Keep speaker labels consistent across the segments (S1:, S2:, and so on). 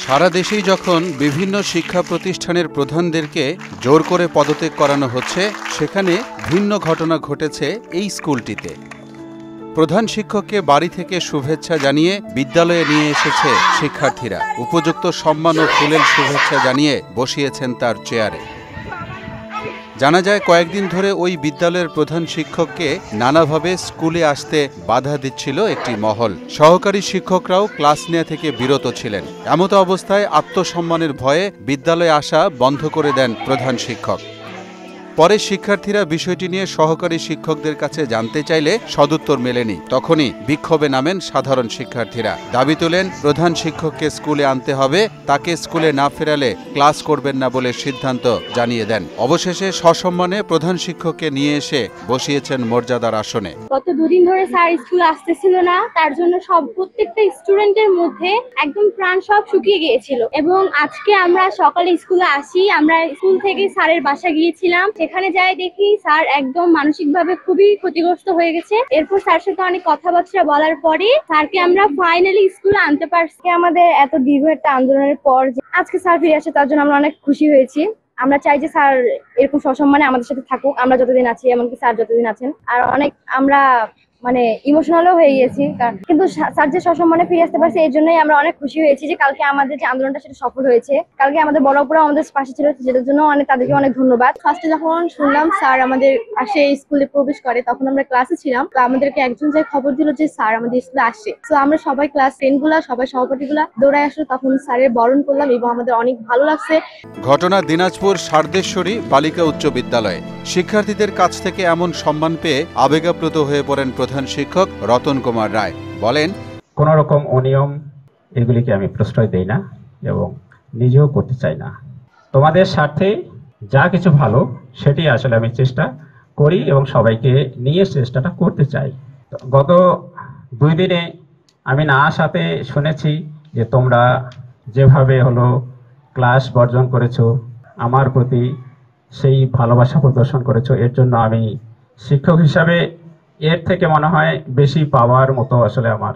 S1: সারা দেশেই যখন বিভিন্ন শিক্ষা প্রতিষ্ঠানের প্রধানদেরকে জোর করে পদত্যাগ করানো হচ্ছে, সেখানে ভিন্ন ঘটনা ঘটেছে এই স্কুলটিতে। প্রধান শিক্ষককে বাড়ি থেকে শুভেচ্ছা জানিয়ে বিদ্যালয়ে নিয়ে এসেছে শিক্ষার্থীরা। উপযুক্ত সম্মান ও ফুলেল শুভেচ্ছা জানিয়ে বসিয়েছেন তার চেয়ারে। জানা যায়, কয়েকদিন ধরে ওই বিদ্যালয়ের প্রধান শিক্ষককে নানাভাবে স্কুলে আসতে বাধা দিচ্ছিল একটি মহল। সহকারী শিক্ষকরাও ক্লাস নেওয়া থেকে বিরত ছিলেন। এমত অবস্থায় আত্মসম্মানের ভয়ে বিদ্যালয়ে আসা বন্ধ করে দেন প্রধান শিক্ষক। পরে শিক্ষার্থীরা বিষয়টি নিয়ে সহকারী শিক্ষকদের কাছে জানতে চাইলে সদুত্তর মেলেনি। তখনই বিক্ষোভে নামেন সাধারণ শিক্ষার্থীরা। দাবি তোলেন, প্রধান শিক্ষককে স্কুলে আনতে হবে, তাকে স্কুলে না ফেরালে ক্লাস করবেন না বলে সিদ্ধান্ত জানিয়ে দেন। অবশেষে সসম্মানে প্রধান শিক্ষককে নিয়ে এসে বসিয়েছেন মর্যাদার আসনে।
S2: গত দুদিন ধরে স্যার স্কুলে আসতেছিল না, তার জন্য প্রত্যেকটা স্টুডেন্টের মধ্যে একদম প্রাণ সব শুকিয়ে গিয়েছিল। এবং আজকে আমরা সকালে স্কুলে আসি, আমরা স্কুল থেকে স্যারের বাসা গিয়েছিলাম। সেখানে যাই দেখি স্যার একদম মানসিকভাবে খুবই ক্ষতিগ্রস্ত হয়ে গেছে। এরপর স্যারের সাথে অনেক কথাবার্তা বলার পরে স্যারকে আমরা ফাইনালি স্কুলে আনতে পারছি। আমাদের এত দীর্ঘ একটা আন্দোলনের পর আজকে স্যার ফিরে আসে, তার জন্য আমরা অনেক খুশি হয়েছি। আমরা চাই যে স্যার এরকম সসম্মানে আমাদের সাথে থাকুক, আমরা যতদিন আছি, এমনকি স্যার যতদিন আছেন। আর অনেক আমরা ইমোশনালও হয়ে গেছি, কিন্তু স্যার যে সসম্মানে ফিরে আসতে পারছে, এই জন্যই আমরা অনেক খুশি হয়েছি যে কালকে আমাদের যে আন্দোলনটা সেটা সফল হয়েছে। কালকে আমাদের বড় অপুরা আমাদের পাশে ছিল, যেটার জন্য তাদেরকে অনেক ধন্যবাদ। ফার্স্টে যখন শুনলাম স্যার আমাদের আসে স্কুলে প্রবেশ করে, তখন আমরা ক্লাসে ছিলাম। তো আমাদেরকে একজন যে খবর দিল যে স্যার আমাদের স্কুলে আসছে। তো আমরা সবাই ক্লাস 10 গুলা, সবাই সহপাঠীগুলা দৌড়ায় আসলো, তখন স্যারের বরণ করলাম এবং আমাদের অনেক ভালো লাগছে।
S1: ঘটনা দিনাজপুর সারদেশ্বরী বালিকা উচ্চ বিদ্যালয়ে। শিক্ষার্থীদের কাছ থেকে এমন সম্মান পেয়ে আবেগাপ্লুত হয়ে পড়েন প্রধান শিক্ষক রতন কুমার রায়। বলেন,
S3: কোন রকম অনিয়ম এগুলিকে আমি প্রশ্রয় দেই না এবং নিজেও করতে চাই না। তোমাদের স্বার্থে যা কিছু ভালো সেটি আসলে আমি চেষ্টা করি এবং সবাইকে নিয়ে চেষ্টাটা করতে চাই। গত 2 দিনে আমি না আসাতে শুনেছি যে তোমরা যেভাবে ক্লাস বর্জন করেছো, আমার প্রতি সেই ভালোবাসা প্রদর্শন করেছো, এর জন্য আমি শিক্ষক হিসাবে এর থেকে মনে হয় বেশি পাওয়ার মতো আসলে আমার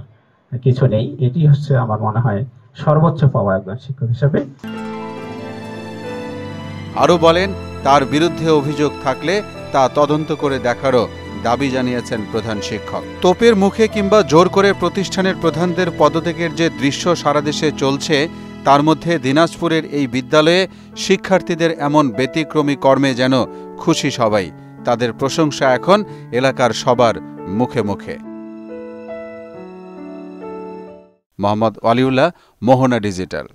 S3: কিছু নেই। এটি হচ্ছে আমার মনে হয় সর্বোচ্চ পাওয়া একজন শিক্ষক হিসাবে।
S1: আরও বলেন, তার বিরুদ্ধে অভিযোগ থাকলে তা তদন্ত করে দেখারও দাবি জানিয়েছেন প্রধান শিক্ষক। তোপের মুখে কিংবা জোর করে প্রতিষ্ঠানের প্রধানদের পদত্যাগের যে দৃশ্য সারা দেশে চলছে, তার মধ্যে দিনাজপুরের এই বিদ্যালয়ে শিক্ষার্থীদের এমন ব্যতিক্রমী কর্মে যেন খুশি সবাই। তাদের প্রশংসা এখন এলাকার সবার মুখে মুখে। মোহাম্মদ ওয়ালিউল্লাহ, মোহনা ডিজিটাল।